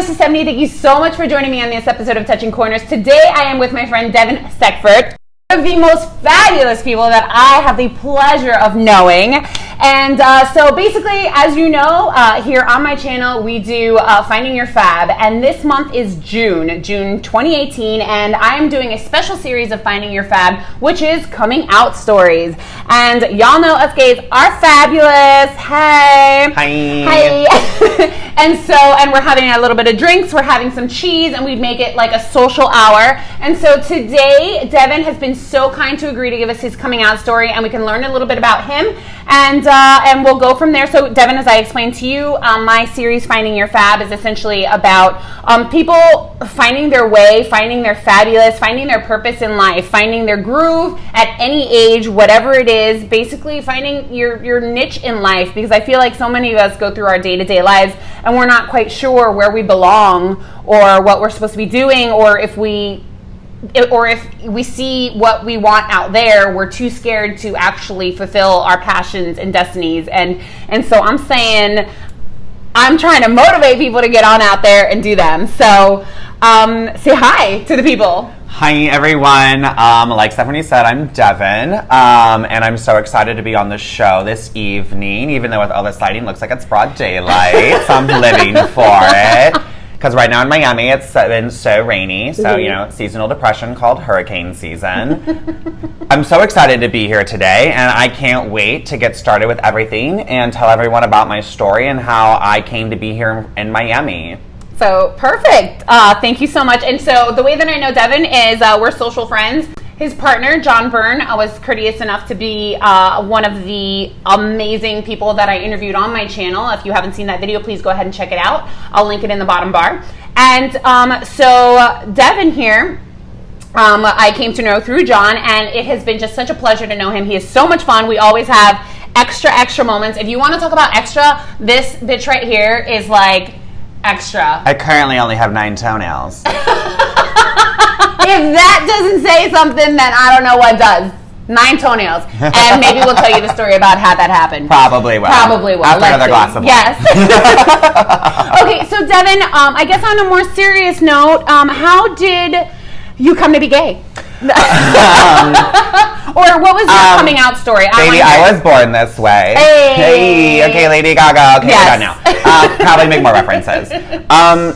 this is Stephanie. Thank you so much for joining me on this episode of Touching Corners. Today I am with my friend Devin, one of the most fabulous people that I have the pleasure of knowing. And so basically, as you know, here on my channel, we do Finding Your Fab. And this month is June 2018. And I am doing a special series of Finding Your Fab, which is coming out stories. And y'all know us gays are fabulous. Hey. Hi. And we're having a little bit of drinks. We're having some cheese, and we make it like a social hour. And so today, Devin has been so kind to agree to give us his coming out story, and we can learn a little bit about him. And we'll go from there. So, Devin, as I explained to you, my series, Finding Your Fab, is essentially about people finding their way, finding their fabulous, finding their purpose in life, finding their groove at any age, whatever it is, basically finding your niche in life. Because I feel like so many of us go through our day-to-day lives and we're not quite sure where we belong or what we're supposed to be doing, or if we see what we want out there, we're too scared to actually fulfill our passions and destinies. And so I'm saying, I'm trying to motivate people to get on out there and do them. So say hi to the people. Hi, everyone. Like Stephanie said, I'm Devin, and I'm so excited to be on the show this evening, even though with all this lighting, looks like it's broad daylight, so I'm living for it. Because right now in Miami, it's been so rainy, so, you know, seasonal depression called hurricane season. I'm so excited to be here today, and I can't wait to get started with everything and tell everyone about my story and how I came to be here in Miami. So, perfect. Thank you so much. And so, the way that I know Devin is we're social friends. His partner, John Byrne, was courteous enough to be one of the amazing people that I interviewed on my channel. If you haven't seen that video, please go ahead and check it out. I'll link it in the bottom bar. And so Devin here, I came to know through John, and it has been just such a pleasure to know him. He is so much fun. We always have extra moments. If you want to talk about extra, this bitch right here is like extra. I currently only have 9 toenails. If that doesn't say something, then I don't know what does. 9 toenails. And maybe we'll tell you the story about how that happened. Probably will. After another glass of wine. Yes. Okay, so Devin, I guess on a more serious note, how did you come to be gay? Or what was your coming out story? Baby, I was born this way. Hey. Okay, Lady Gaga. Okay, yes. We're done now. Probably make more references.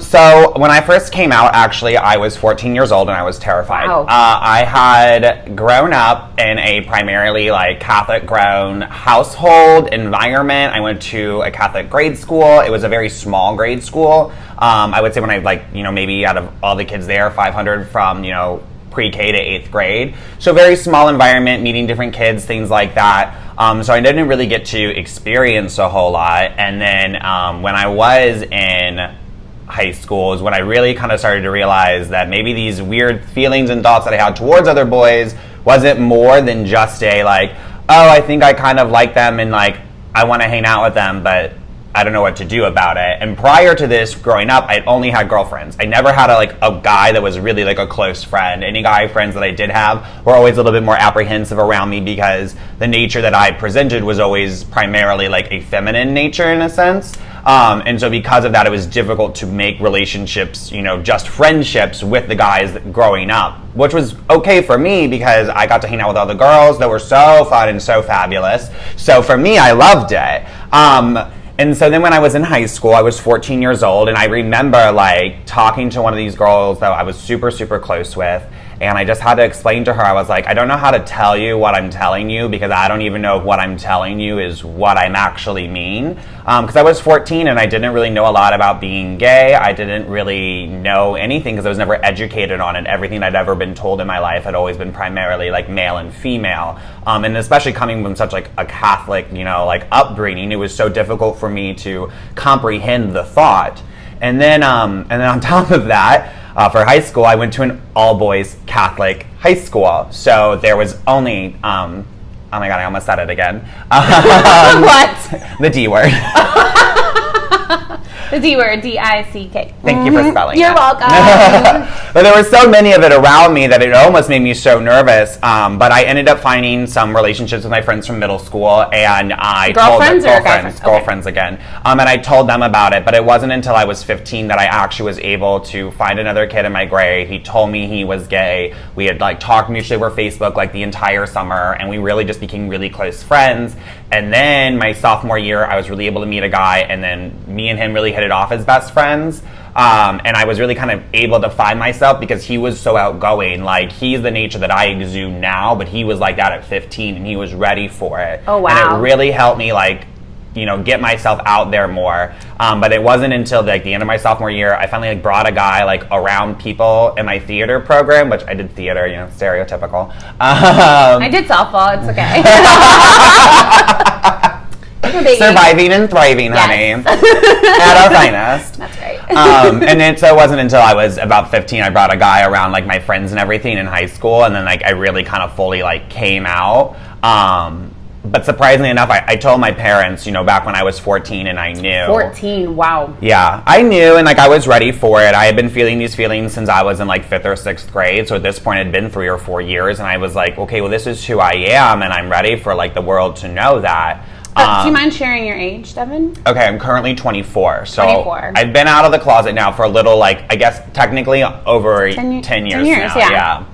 So when I first came out, actually, I was 14 years old and I was terrified. Wow. I had grown up in a primarily like Catholic grown household environment. I went to a Catholic grade school. It was a very small grade school. I would say when I maybe out of all the kids there, 500 from, pre-K to 8th grade. So very small environment, meeting different kids, things like that. So I didn't really get to experience a whole lot. And then when I was in high school is when I really kind of started to realize that maybe these weird feelings and thoughts that I had towards other boys wasn't more than just a I think I kind of like them and I want to hang out with them, but I don't know what to do about it. And prior to this, growing up, I'd only had girlfriends. I never had a guy that was really a close friend. Any guy friends that I did have were always a little bit more apprehensive around me because the nature that I presented was always primarily a feminine nature in a sense. And so because of that, it was difficult to make relationships, just friendships with the guys growing up, which was okay for me because I got to hang out with all the girls that were so fun and so fabulous. So for me, I loved it. And so then when I was in high school, I was 14 years old, and I remember talking to one of these girls that I was super, super close with, and I just had to explain to her, I was I don't know how to tell you what I'm telling you because I don't even know if what I'm telling you is what I'm actually mean. Because I was 14 and I didn't really know a lot about being gay. I didn't really know anything because I was never educated on it. Everything I'd ever been told in my life had always been primarily male and female. And especially coming from such a Catholic, upbringing, it was so difficult for me to comprehend the thought. And then on top of that, for high school, I went to an all-boys Catholic high school. So there was only, oh my God, I almost said it again. What? The D word. The D word, D-I-C-K. Thank you for spelling You're it. welcome. But there were so many of it around me that it almost made me so nervous. But I ended up finding some relationships with my friends from middle school, and I girlfriends told or girlfriends? girlfriends again. And I told them about it. But it wasn't until I was 15 that I actually was able to find another kid in my grade. He told me he was gay. We had like talked mutually over Facebook like the entire summer, and we really just became really close friends. And then my sophomore year, I was really able to meet a guy, and then me and him really hit it off as best friends. And I was really kind of able to find myself because he was so outgoing. Like, he's the nature that I exude now, but he was like that at 15, and he was ready for it. Oh, wow. And it really helped me, like, you know, get myself out there more. But it wasn't until like the end of my sophomore year, I finally like brought a guy like around people in my theater program, which I did theater, you know, stereotypical. I did softball. It's okay. Surviving and thriving, honey. At our finest. That's right. And then, so it wasn't until I was about 15 I brought a guy around like my friends and everything in high school, and then like I really kind of fully like came out. But surprisingly enough, I told my parents, you know, back when I was 14, and I knew. 14, wow. Yeah, I knew, and like I was ready for it. I had been feeling these feelings since I was in like 5th or 6th grade. So at this point, it had been 3 or 4 years, and I was like, okay, well, this is who I am, and I'm ready for like the world to know that. Do you mind sharing your age, Devin? Okay, I'm currently 24. So 24. I've been out of the closet now for a little, like, I guess technically over 10 years 10 years, now. yeah.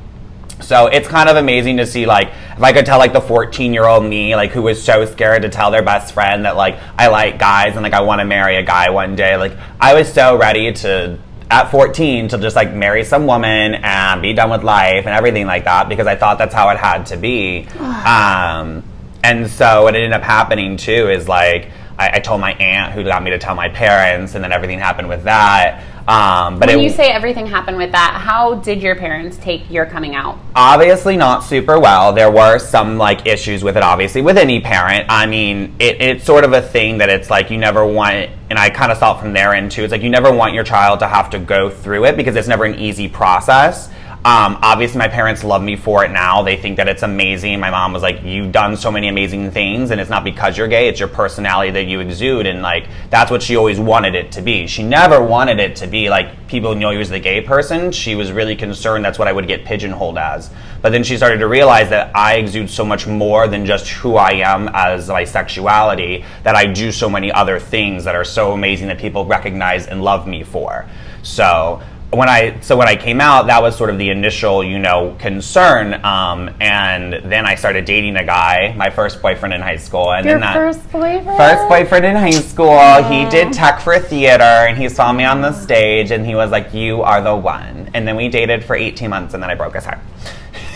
So it's kind of amazing to see, like, if I could tell, like, the 14-year-old me, like, who was so scared to tell their best friend that, like, I like guys and, like, I want to marry a guy one day. Like, I was so ready to, at 14, to just, like, marry some woman and be done with life and everything like that, because I thought that's how it had to be. And so what ended up happening, too, is, like, I told my aunt, who got me to tell my parents, and then everything happened with that. But when you say everything happened with that, how did your parents take your coming out? Obviously not super well. There were some like issues with it, obviously, with any parent. I mean, it's sort of a thing that it's like you never want, and I kind of saw it from their end too, it's like you never want your child to have to go through it because it's never an easy process. Obviously, my parents love me for it now. They think that it's amazing. My mom was like, you've done so many amazing things, and it's not because you're gay, it's your personality that you exude, and like, that's what she always wanted it to be. She never wanted it to be like, people know you as the gay person. She was really concerned that's what I would get pigeonholed as. But then she started to realize that I exude so much more than just who I am as my sexuality, that I do so many other things that are so amazing that people recognize and love me for. So when I came out, that was sort of the initial, you know, concern, and then I started dating a guy, my first boyfriend in high school. And Your first boyfriend? First boyfriend in high school. Aww. He did tech for theater, and he saw me on the stage, and he was like, you are the one. And then we dated for 18 months, and then I broke his heart.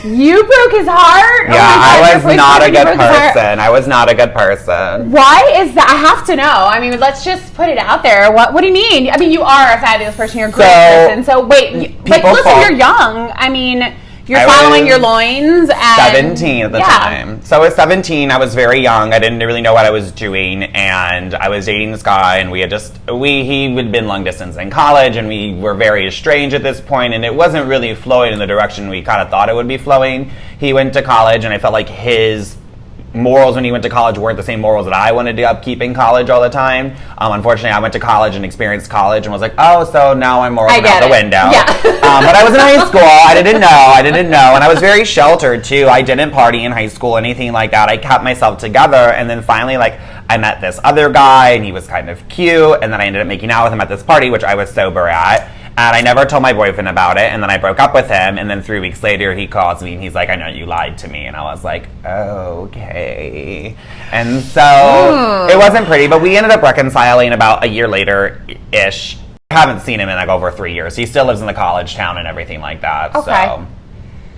You broke his heart? Yeah, I was not a good person. I was not a good person. Why is that? I have to know. I mean, let's just put it out there. What do you mean? I mean, you are a fabulous person. You're a great person. So wait, like, listen, you're young. I mean, you're following your loins. And 17 at the time. So I was 17. I was very young. I didn't really know what I was doing, and I was dating this guy, and he had been long distance in college, and we were very estranged at this point, and it wasn't really flowing in the direction we kind of thought it would be flowing. He went to college, and I felt like his morals when he went to college weren't the same morals that I wanted to upkeep in college all the time. Unfortunately, I went to college and experienced college and was like, oh, so now I'm morals out the window. Yeah. But I was in high school. I didn't know. And I was very sheltered, too. I didn't party in high school, anything like that. I kept myself together. And then finally, like, I met this other guy, and he was kind of cute. And then I ended up making out with him at this party, which I was sober at. And I never told my boyfriend about it, and then I broke up with him, and then 3 weeks later he calls me and he's like, I know you lied to me. And I was like, okay. And so it wasn't pretty, but we ended up reconciling about a year later-ish. I haven't seen him in like over 3 years. He still lives in the college town and everything like that. Okay. So,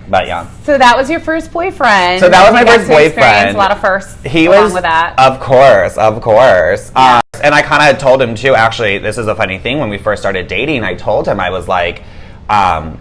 but yeah. So that was your first boyfriend. So that was my first boyfriend. A lot of firsts he along was, with that. Of course. Yeah. And I kind of told him too, actually, this is a funny thing, when we first started dating, I told him, I was like,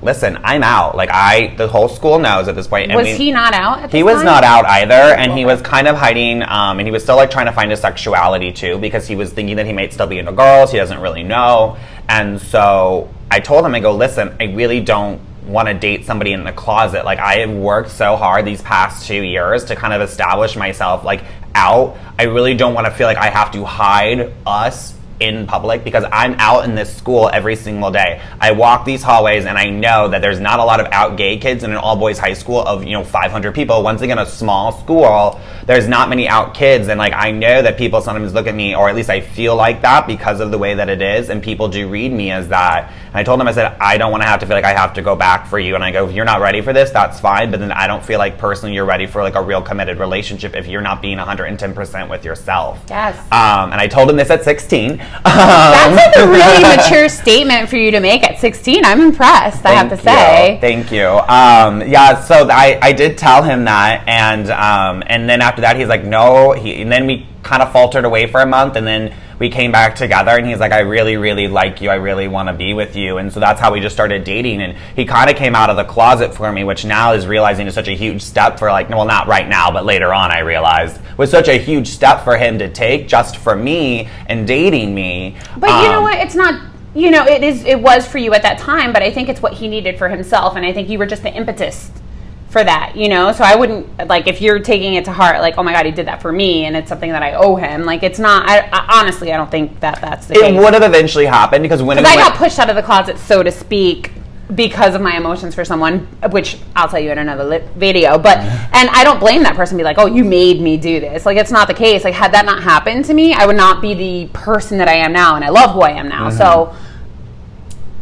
listen, I'm out. Like, the whole school knows at this point. Was he not out at this He was time? not out either, and he was kind of hiding, and he was still like trying to find his sexuality too, because he was thinking that he might still be into girls. He doesn't really know. And so I told him, I go, listen, I really don't want to date somebody in the closet. Like, I have worked so hard these past 2 years to kind of establish myself like out. I really don't want to feel like I have to hide us in public because I'm out in this school every single day. I walk these hallways and I know that there's not a lot of out gay kids in an all-boys high school of, 500 people. Once again, a small school, there's not many out kids, and like I know that people sometimes look at me, or at least I feel like that because of the way that it is, and people do read me as that. And I told them, I said, I don't want to have to feel like I have to go back for you. And I go, if you're not ready for this, that's fine, but then I don't feel like personally you're ready for like a real committed relationship if you're not being 110% with yourself. Yes. And I told him this at 16. That's like a really mature statement for you to make at 16. I'm impressed, I have to say. Thank you. So I did tell him that, and then after that he's like, no. And then we kind of faltered away for a month, and then we came back together, and he's like, I really, really like you. I really want to be with you. And so that's how we just started dating. And he kind of came out of the closet for me, which now is realizing is such a huge step for not right now, but later on I realized was such a huge step for him to take just for me and dating me. But you know what? It's not, it was for you at that time, but I think it's what he needed for himself. And I think you were just the impetus for that, so I wouldn't, like, if you're taking it to heart, like, oh my God, he did that for me and it's something that I owe him, like, it's not, I honestly, I don't think that's the case. It would have eventually happened because I got pushed out of the closet, so to speak, because of my emotions for someone, which I'll tell you in another video, but, and I don't blame that person, be like, oh, you made me do this, like, it's not the case. Like, had that not happened to me, I would not be the person that I am now, and I love who I am now, so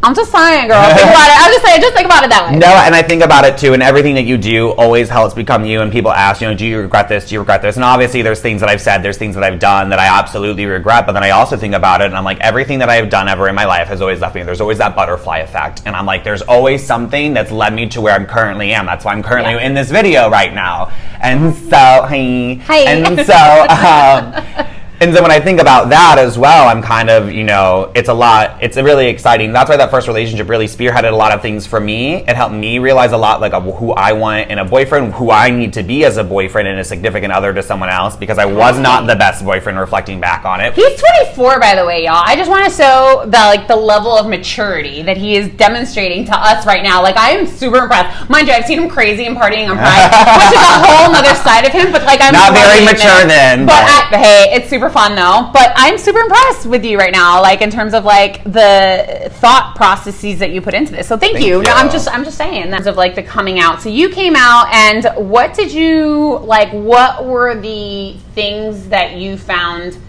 I'm just saying, girl. Think about it. I'm just saying, just think about it that way. No, and I think about it too, and everything that you do always helps become you, and people ask, do you regret this? Do you regret this? And obviously there's things that I've said, there's things that I've done that I absolutely regret, but then I also think about it, and I'm like, everything that I have done ever in my life has always left me. There's always that butterfly effect, and I'm like, there's always something that's led me to where I'm currently am. That's why I'm currently in this video right now. And so, hi. And so, and so when I think about that as well, I'm kind of, it's really exciting. That's why that first relationship really spearheaded a lot of things for me. It helped me realize a lot, like, of who I want in a boyfriend, who I need to be as a boyfriend and a significant other to someone else, because I was not the best boyfriend reflecting back on it. He's 24, by the way, y'all. I just want to show the level of maturity that he is demonstrating to us right now. Like, I am super impressed. Mind you, I've seen him crazy and partying on Pride, which is a whole other side of him, but like, I'm not very mature then. But hey, it's super fun though. But I'm super impressed with you right now, like in terms of like the thought processes that you put into this. So thank you. No, I'm just saying in terms of like the coming out. So you came out, and what did you like? What were the things that you found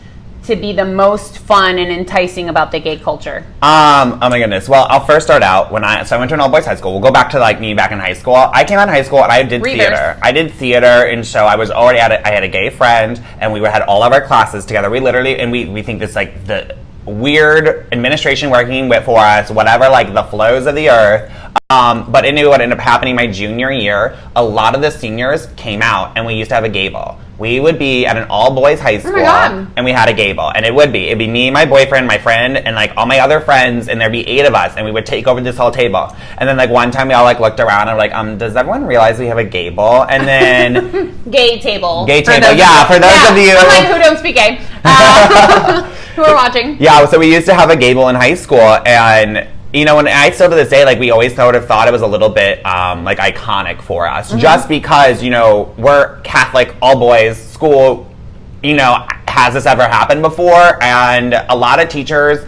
to be the most fun and enticing about the gay culture? Oh my goodness. Well, I'll first start out I went to an all-boys high school. We'll go back to like me back in high school. I came out of high school and I did theater. I did theater, and so I was already I had a gay friend, and we had all of our classes together. We literally, and we think this like the weird administration working with for us, whatever, like the flows of the earth. But it knew what ended up happening my junior year. A lot of the seniors came out, and we used to have a gay ball. We would be at an all-boys high school, and we had a gay ball. And it'd be me, my boyfriend, my friend, and like all my other friends, and there'd be 8 of us, and we would take over this whole table. And then like one time we all like looked around and were like, does everyone realize we have a gay ball? And then gay table. For those of you I'm like, who don't speak gay, who are watching. Yeah, so we used to have a gay ball in high school, and and I still to this day, like, we always sort of thought it was a little bit, like, iconic for us. Just because, we're Catholic, all-boys school, has this ever happened before? And a lot of teachers,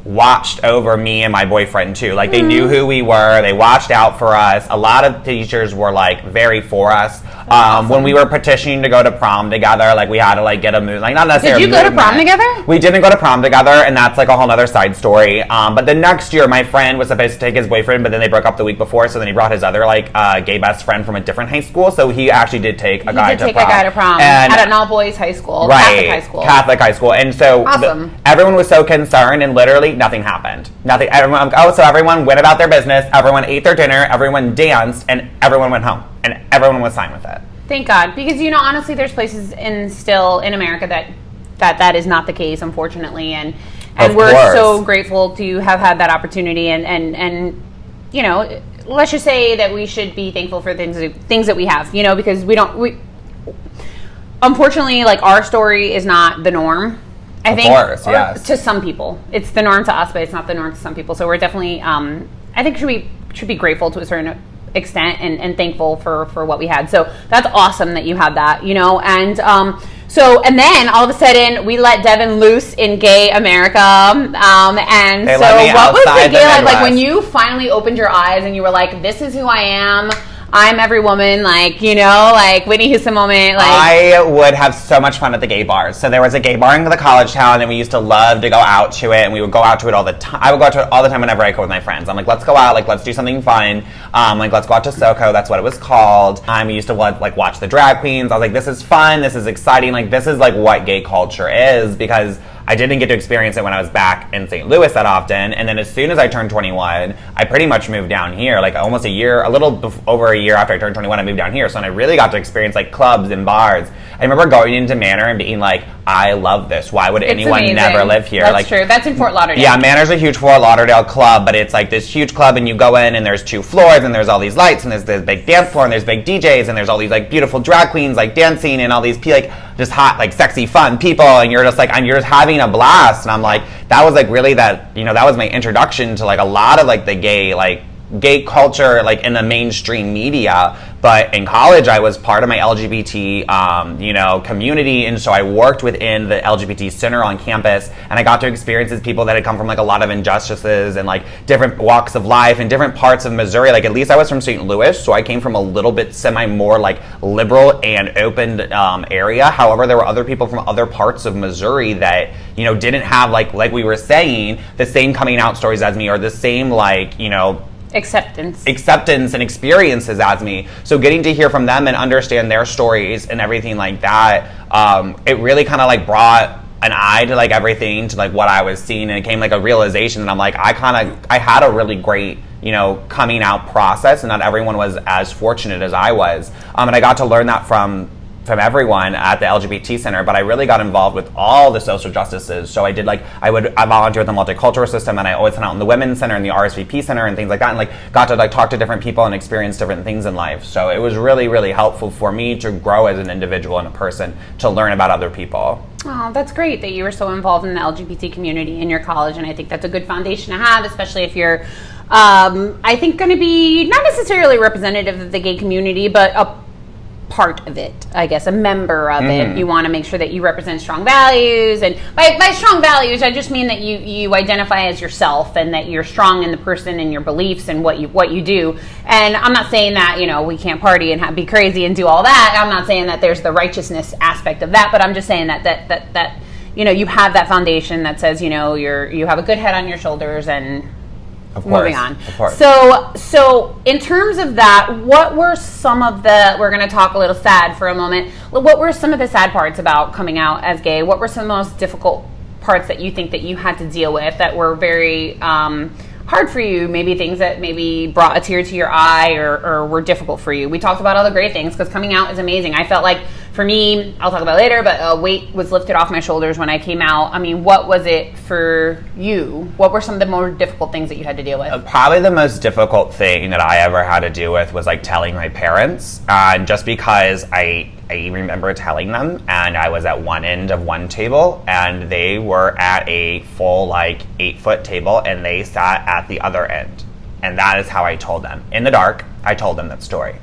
watched over me and my boyfriend, too. Like, they knew who we were. They watched out for us. A lot of teachers were, like, very for us. Awesome. When we were petitioning to go to prom together, like, we had to, like, get a move. Like, not necessarily. Did you go to prom together? We didn't go to prom together, and that's, like, a whole other side story. But the next year, my friend was supposed to take his boyfriend, but then they broke up the week before, so then he brought his other, like, gay best friend from a different high school, so he actually did take a guy to prom. And at an all-boys high school. Right. Catholic high school. And so awesome. Everyone was so concerned, and literally nothing happened. Nothing. So everyone went about their business, everyone ate their dinner, everyone danced, and everyone went home. And everyone was fine with it. Thank God. Because, honestly, there's places still in America that is not the case, unfortunately. And we're so grateful to have had that opportunity. And let's just say that we should be thankful for things that we have, because unfortunately, like, our story is not the norm. I think, of course, yes. To some people, it's the norm to us, but it's not the norm to some people. So we're definitely, I think, should be grateful to a certain extent and thankful for what we had. So that's awesome that you had that, And So, and then all of a sudden, we let Devin loose in gay America. And They so, let me what was the outside the gay life like Midwest. when you finally opened your eyes and you were like, "This is who I am. I'm every woman." Like, you know, like Whitney Houston moment. Like, I would have so much fun at the gay bars. So there was a gay bar in the college town, and we used to love to go out to it, and we would go out to it all the time. I would go out to it all the time whenever I could with my friends. I'm like, let's go out, like, let's do something fun. Like, let's go out to XOXO. That's what it was called. We used to like watch the drag queens. I was like, this is fun. This is exciting. Like, this is like what gay culture is, because I didn't get to experience it when I was back in St. Louis that often. And then as soon as I turned 21, I pretty much moved down here, like almost over a year after I turned 21, I moved down here. So I really got to experience like clubs and bars. I remember going into Manor and being like, I love this. Why would anyone amazing. never live here? That's like, true. That's in Fort Lauderdale. Yeah, Manor's a huge Fort Lauderdale club, but it's like this huge club, and you go in and there's 2 floors, and there's all these lights, and there's this big dance floor, and there's big DJs, and there's all these like beautiful drag queens like dancing, and all these like just hot, like sexy, fun people, and you're just like, and you're just having a blast. And I'm like, that was like really that was my introduction to like a lot of like the gay culture, like in the mainstream media. But in college, I was part of my LGBT, community, and so I worked within the LGBT center on campus, and I got to experience as people that had come from like a lot of injustices and like different walks of life and different parts of Missouri. Like, at least I was from St. Louis, so I came from a little bit more like liberal and open area. However, there were other people from other parts of Missouri that didn't have like we were saying, the same coming out stories as me, or the same acceptance and experiences as me. So getting to hear from them and understand their stories and everything like that, it really kind of like brought an eye to like everything, to like what I was seeing, and it came like a realization that I'm like, I had a really great coming out process, and not everyone was as fortunate as I was, and I got to learn that from everyone at the LGBT Center. But I really got involved with all the social justices. So I volunteered with the multicultural system, and I always went out in the Women's Center and the RSVP Center and things like that, and like got to like talk to different people and experience different things in life. So it was really, really helpful for me to grow as an individual and a person, to learn about other people. Oh, that's great that you were so involved in the LGBT community in your college, and I think that's a good foundation to have, especially if you're, I think, going to be not necessarily representative of the gay community, but a part of it, I guess, a member of it. You want to make sure that you represent strong values, and by strong values, I just mean that you identify as yourself, and that you're strong in the person and your beliefs and what you do. And I'm not saying that we can't party and be crazy and do all that. I'm not saying that there's the righteousness aspect of that, but I'm just saying that you have that foundation that says you have a good head on your shoulders, and Of course, moving on. Of course. So in terms of that, what were some of we're going to talk a little sad for a moment. What were some of the sad parts about coming out as gay? What were some of the most difficult parts that you think that you had to deal with that were very hard for you? Maybe things that maybe brought a tear to your eye, or were difficult for you. We talked about all the great things, because coming out is amazing. I felt like, for me, I'll talk about it later, but a weight was lifted off my shoulders when I came out. I mean, what was it for you? What were some of the more difficult things that you had to deal with? Probably the most difficult thing that I ever had to deal with was like telling my parents, just because I remember telling them, and I was at one end of one table, and they were at a full like 8-foot table, and they sat at the other end, and that is how I told them. In the dark, I told them that story.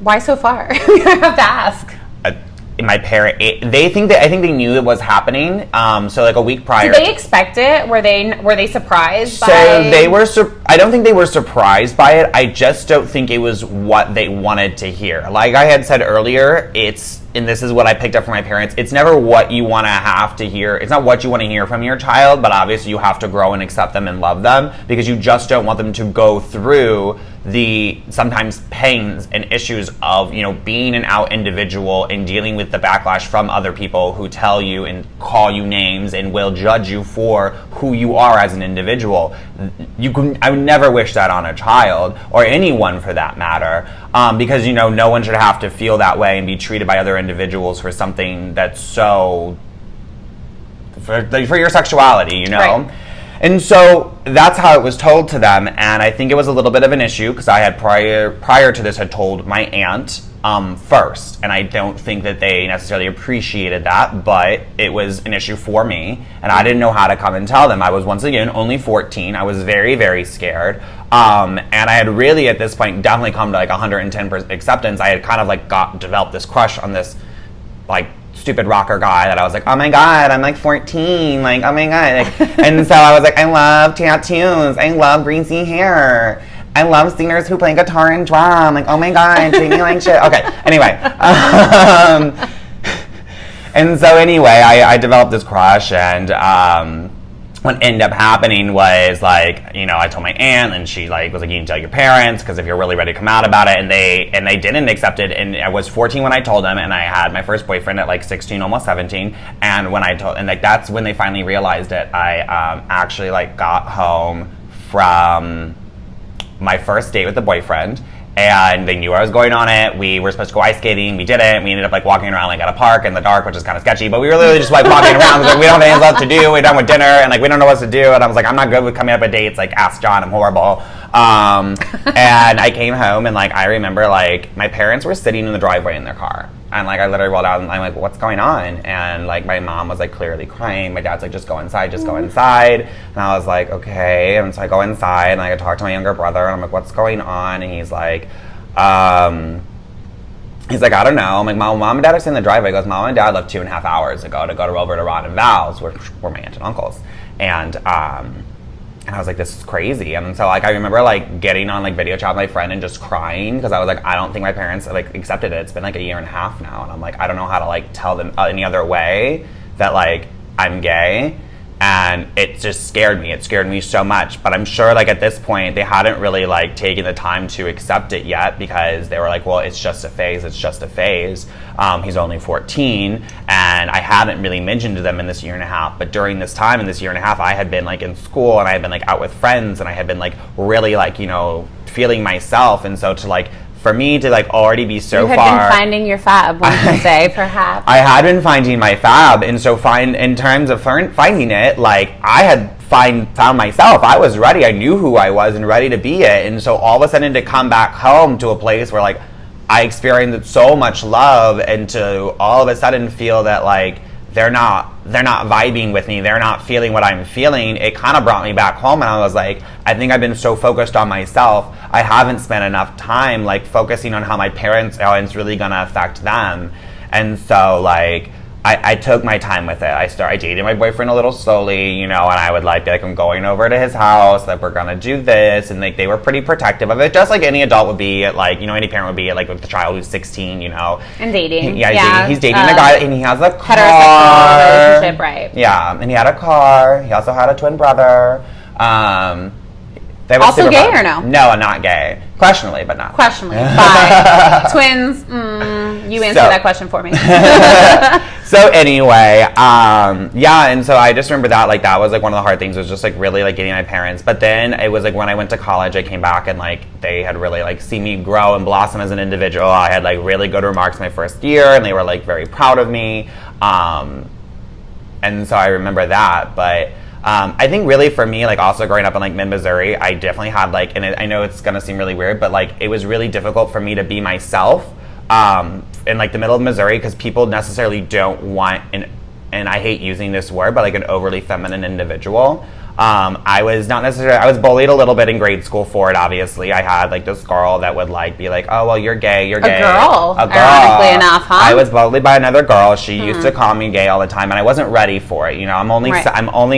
Why so far? I have to ask. My parent, I think they knew it was happening. So like a week prior. Did they expect it? Were they surprised by So they were. I don't think they were surprised by it. I just don't think it was what they wanted to hear. Like I had said earlier, and this is what I picked up from my parents, it's never what you want to have to hear. It's not what you want to hear from your child, but obviously you have to grow and accept them and love them, because you just don't want them to go through the sometimes pains and issues of being an out individual and dealing with the backlash from other people who tell you and call you names and will judge you for who you are as an individual. I would never wish that on a child, or anyone for that matter, because no one should have to feel that way and be treated by other individuals for something that's so for your sexuality, Right. And so that's how it was told to them, and I think it was a little bit of an issue, because I had prior to this had told my aunt first, and I don't think that they necessarily appreciated that, but it was an issue for me, and I didn't know how to come and tell them. I was, once again, only 14. I was very, very scared, and I had really at this point definitely come to like 110% acceptance. I had kind of like developed this crush on this like stupid rocker guy that I was like, oh my god, I'm like 14, like oh my god, like, and so I was like, I love tattoos, I love greasy hair, I love singers who play guitar and drum, like oh my god, treat me like shit. Okay, anyway, and so anyway, I developed this crush, and what ended up happening was, like, you know, I told my aunt, and she like was like, you can tell your parents, because if you're really ready to come out about it, and they didn't accept it. And I was 14 when I told them, and I had my first boyfriend at like 16, almost 17. And when I told, and like that's when they finally realized it. I actually like got home from my first date with the boyfriend, and they knew I was going on it. We were supposed to go ice skating. We didn't. We ended up like walking around like at a park in the dark, which is kind of sketchy. But we were literally just like walking around. Like, we don't have anything else to do. We're done with dinner, and like we don't know what to do. And I was like, I'm not good with coming up with dates. Like, ask John. I'm horrible. And I came home, and like I remember like my parents were sitting in the driveway in their car, and like I literally rolled out, and I'm like, what's going on? And like my mom was like clearly crying. My dad's like, just go inside, just go inside. And I was like, okay. And so I go inside, and like, I talk to my younger brother, and I'm like, what's going on? And he's like, I don't know. I'm like, mom and dad are sitting in the driveway. He goes, mom and dad left 2.5 hours ago to go over to Ron and Val's, which were my aunt and uncles. And I was like, this is crazy. And so like I remember like getting on like video chat with my friend and just crying, because I was like, I don't think my parents like accepted it. It's been like 1.5 years now, and I'm like, I don't know how to like tell them any other way that like I'm gay. And it just scared me. It scared me so much. But I'm sure like at this point they hadn't really like taken the time to accept it yet, because they were like, well, it's just a phase. It's just a phase. He's only 14. And I hadn't really mentioned to them in this 1.5 years. But during this time, in this 1.5 years, I had been like in school, and I had been like out with friends, and I had been like really like, you know, feeling myself. And so to like, for me to like already be so far, you had been finding your fab, one could say, perhaps. I had been finding my fab, and so in terms of finding it, like I had found myself. I was ready. I knew who I was and ready to be it. And so all of a sudden to come back home to a place where like I experienced so much love, and to all of a sudden feel that like they're not vibing with me, they're not feeling what I'm feeling, it kind of brought me back home. And I was like, I think I've been so focused on myself, I haven't spent enough time like focusing on how my parents, how it's really gonna affect them. And so like I took my time with it. I dated my boyfriend a little slowly, you know, and I would like be like, I'm going over to his house, like we're gonna do this, and like they were pretty protective of it, just like any adult would be at like, you know, any parent would be at like with the child who's 16, you know. And dating. He's dating a guy, and he has a car. Heterosexual relationship, right. Yeah, and he had a car. He also had a twin brother. They were also gay fun. or no? No, not gay. Questionably, but not. Questionably. Bye. Twins, you answer that question for me. So anyway, yeah, and so I just remember that, like, that was, like, one of the hard things, was just, like, really, like, getting my parents. But then it was, like, when I went to college, I came back, and, like, they had really, like, seen me grow and blossom as an individual. I had, like, really good remarks my first year, and they were, like, very proud of me. And so I remember that, but I think really for me, like, also growing up in, like, mid-Missouri, I definitely had, like, and I know it's gonna seem really weird, but, like, it was really difficult for me to be myself in, like, the middle of Missouri, because people necessarily don't want, and I hate using this word, but, like, an overly feminine individual. I was not necessarily, I was bullied a little bit in grade school for it, obviously. I had, like, this girl that would, like, be like, oh, well, you're gay. A girl? A girl. Ironically enough, huh? I was bullied by another girl. She used to call me gay all the time, and I wasn't ready for it. You know, I'm only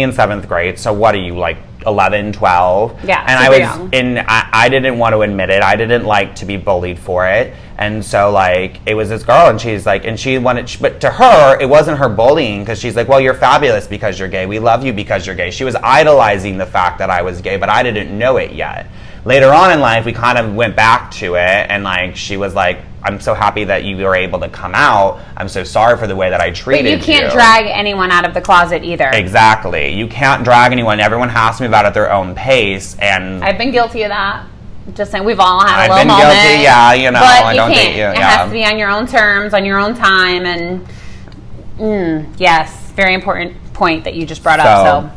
in 7th grade, so what are you, like, 11, 12? Yeah, and I didn't want to admit it. I didn't like to be bullied for it. And so, like, it was this girl, and she's like, and she wanted, but to her, it wasn't her bullying, because she's like, well, you're fabulous because you're gay. We love you because you're gay. She was idolizing the fact that I was gay, but I didn't know it yet. Later on in life, we kind of went back to it, and, like, she was like, I'm so happy that you were able to come out. I'm so sorry for the way that I treated you. But you can't drag anyone out of the closet either. Exactly. You can't drag anyone. Everyone has to move out at their own pace, and I've been guilty of that. Just saying, we've all had a little moment. I've been guilty, yeah, you know. But I you don't can't. date you. It has to be on your own terms, on your own time, and yes, very important point that you just brought up.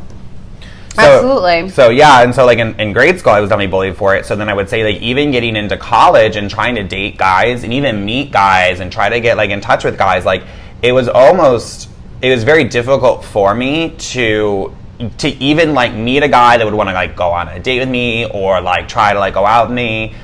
So absolutely. So yeah, and so like in grade school, I was definitely bullied for it. So then I would say, like, even getting into college and trying to date guys and even meet guys and try to get, like, in touch with guys, like, it was very difficult for me to even, like, meet a guy that would want to, like, go on a date with me or, like, try to, like, go out with me.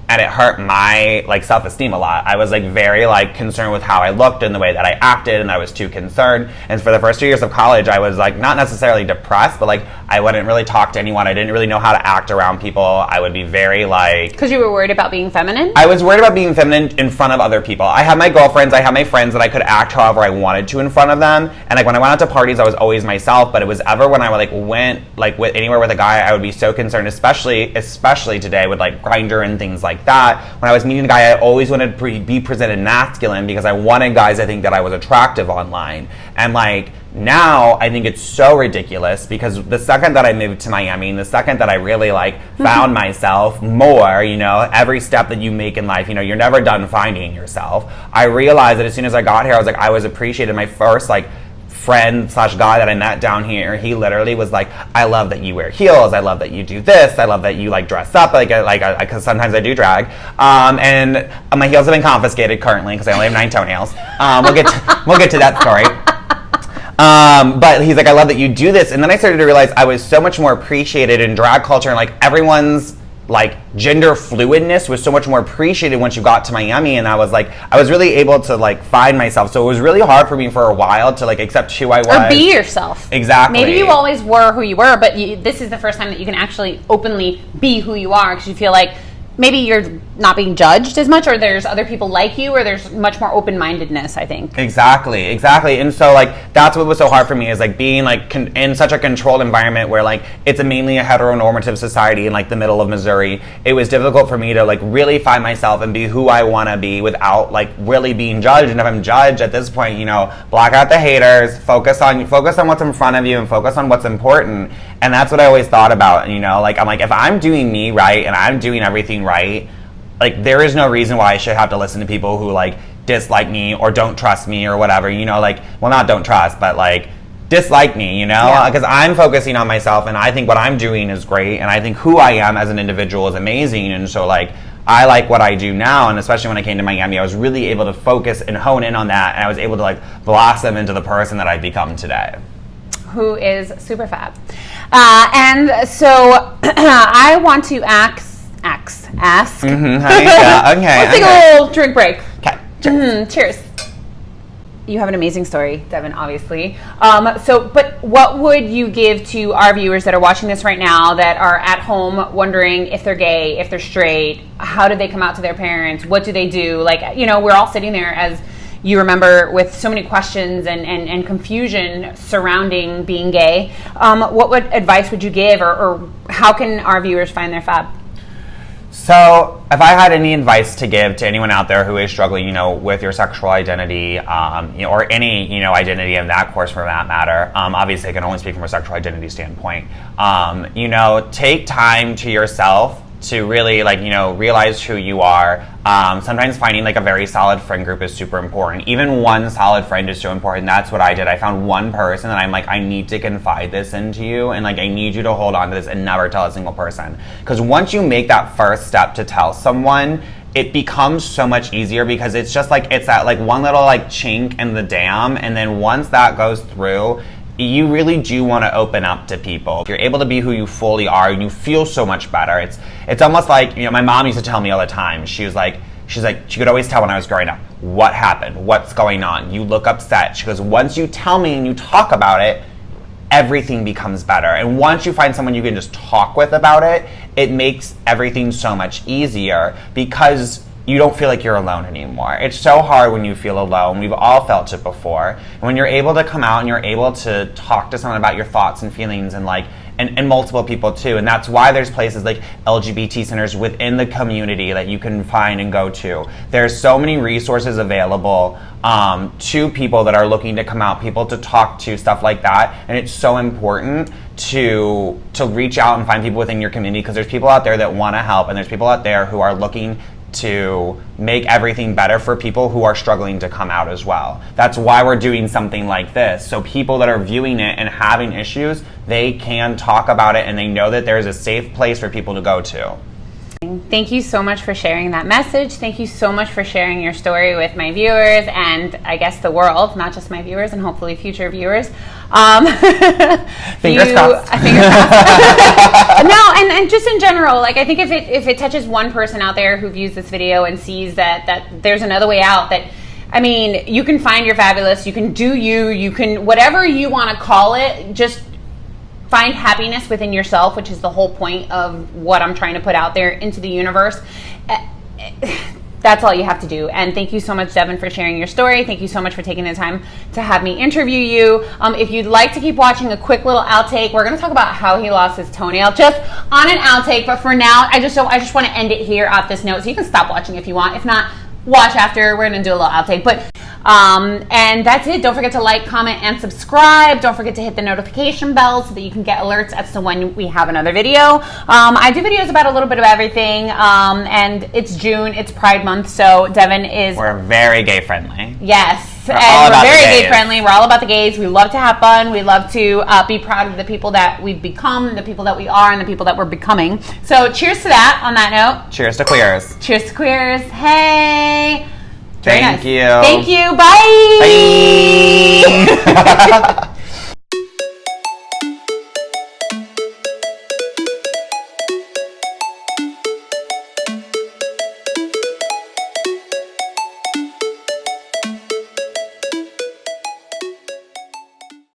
and it hurt my like self-esteem a lot. I was like very like concerned with how I looked and the way that I acted, and I was too concerned. And for the first 2 years of college, I was like not necessarily depressed, but like I wouldn't really talk to anyone. I didn't really know how to act around people. I would be very like, because you were worried about being feminine. I was worried about being feminine in front of other people. I had my girlfriends, I had my friends that I could act however I wanted to in front of them. And like when I went out to parties, I was always myself. But it was ever when I like went like with anywhere with a guy, I would be so concerned, especially today with like Grindr and things like that. When I was meeting a guy, I always wanted to be presented masculine because I wanted guys, I think, that I was attractive online. And like now I think it's so ridiculous because the second that I moved to Miami, and the second that I really like found myself more, you know, every step that you make in life, you know, you're never done finding yourself. I realized that as soon as I got here, I was appreciated. My first like friend / guy that I met down here, he literally was like, I love that you wear heels, I love that you do this, I love that you like dress up, because sometimes I do drag, and my heels have been confiscated currently because I only have 9 toenails. We'll get to that story. But he's like, I love that you do this. And then I started to realize I was so much more appreciated in drag culture, and like everyone's like gender fluidness was so much more appreciated once you got to Miami. And I was really able to like find myself. So it was really hard for me for a while to like accept who I was. Or be yourself. Exactly. Maybe you always were who you were, but this is the first time that you can actually openly be who you are, because you feel like maybe you're not being judged as much, or there's other people like you, or there's much more open-mindedness, I think. Exactly. And so like that's what was so hard for me, is like being like in such a controlled environment where like it's mainly a heteronormative society in like the middle of Missouri. It was difficult for me to like really find myself and be who I want to be without like really being judged. And if I'm judged at this point, you know, block out the haters, focus on what's in front of you, and focus on what's important. And that's what I always thought about, you know, like I'm like, if I'm doing me right and I'm doing everything right, like there is no reason why I should have to listen to people who like dislike me or don't trust me or whatever, you know, like, well, not don't trust, but like dislike me, you know, because I'm focusing on myself, and I think what I'm doing is great, and I think who I am as an individual is amazing. And so like I like what I do now, and especially when I came to Miami, I was really able to focus and hone in on that, and I was able to like blossom into the person that I've become today. Who is super fab. And so I want to ask. Mm-hmm. Yeah, okay. Let's take a little drink break. Okay. Cheers. Cheers. You have an amazing story, Devin, obviously. But what would you give to our viewers that are watching this right now, that are at home wondering if they're gay, if they're straight, how did they come out to their parents, what do they do? Like, you know, we're all sitting there, as you remember, with so many questions and confusion surrounding being gay. What advice would you give, or how can our viewers find their fab? So if I had any advice to give to anyone out there who is struggling, you know, with your sexual identity, you know, or any, you know, identity in that course for that matter, obviously I can only speak from a sexual identity standpoint, you know, take time to yourself to really, like, you know, realize who you are. Sometimes finding like a very solid friend group is super important. Even one solid friend is so important. That's what I did. I found one person that I'm like, I need to confide this into you, and like I need you to hold on to this and never tell a single person. Because once you make that first step to tell someone, it becomes so much easier, because it's just like, it's that like one little like chink in the dam, and then once that goes through, you really do want to open up to people. If you're able to be who you fully are, and you feel so much better. It's almost like, you know, my mom used to tell me all the time, she's like, she could always tell when I was growing up, what happened, what's going on, you look upset. She goes, once you tell me and you talk about it, everything becomes better. And once you find someone you can just talk with about it, it makes everything so much easier, because you don't feel like you're alone anymore. It's so hard when you feel alone. We've all felt it before. And when you're able to come out and you're able to talk to someone about your thoughts and feelings, and like, and multiple people too. And that's why there's places like LGBT centers within the community that you can find and go to. There's so many resources available to people that are looking to come out, people to talk to, stuff like that. And it's so important to reach out and find people within your community, because there's people out there that want to help, and there's people out there who are looking to make everything better for people who are struggling to come out as well. That's why we're doing something like this. So people that are viewing it and having issues, they can talk about it, and they know that there's a safe place for people to go to. Thank you so much for sharing that message. Thank you so much for sharing your story with my viewers and I guess the world, not just my viewers and hopefully future viewers. Fingers crossed. Fingers crossed. No, and just in general, like I think if it touches one person out there who views this video and sees that there's another way out, that I mean, you can find your fabulous, you can do you can whatever you want to call it, just find happiness within yourself, which is the whole point of what I'm trying to put out there into the universe. That's all you have to do. And thank you so much, Devin, for sharing your story. Thank you so much for taking the time to have me interview you. If you'd like to keep watching a quick little outtake, we're going to talk about how he lost his toenail just on an outtake. But for now, I just want to end it here at this note. So you can stop watching if you want. If not, watch after. We're going to do a little outtake. But and that's it. Don't forget to like, comment, and subscribe. Don't forget to hit the notification bell so that you can get alerts as to when we have another video. I do videos about a little bit of everything, and it's June. It's Pride Month, so Devin is... We're very gay friendly. Yes, we're very gay friendly. We're all about the gays. We love to have fun. We love to be proud of the people that we've become, the people that we are, and the people that we're becoming. So cheers to that on that note. Cheers to queers. Cheers to queers. Hey. Thank you. Thank you. Bye. Bye.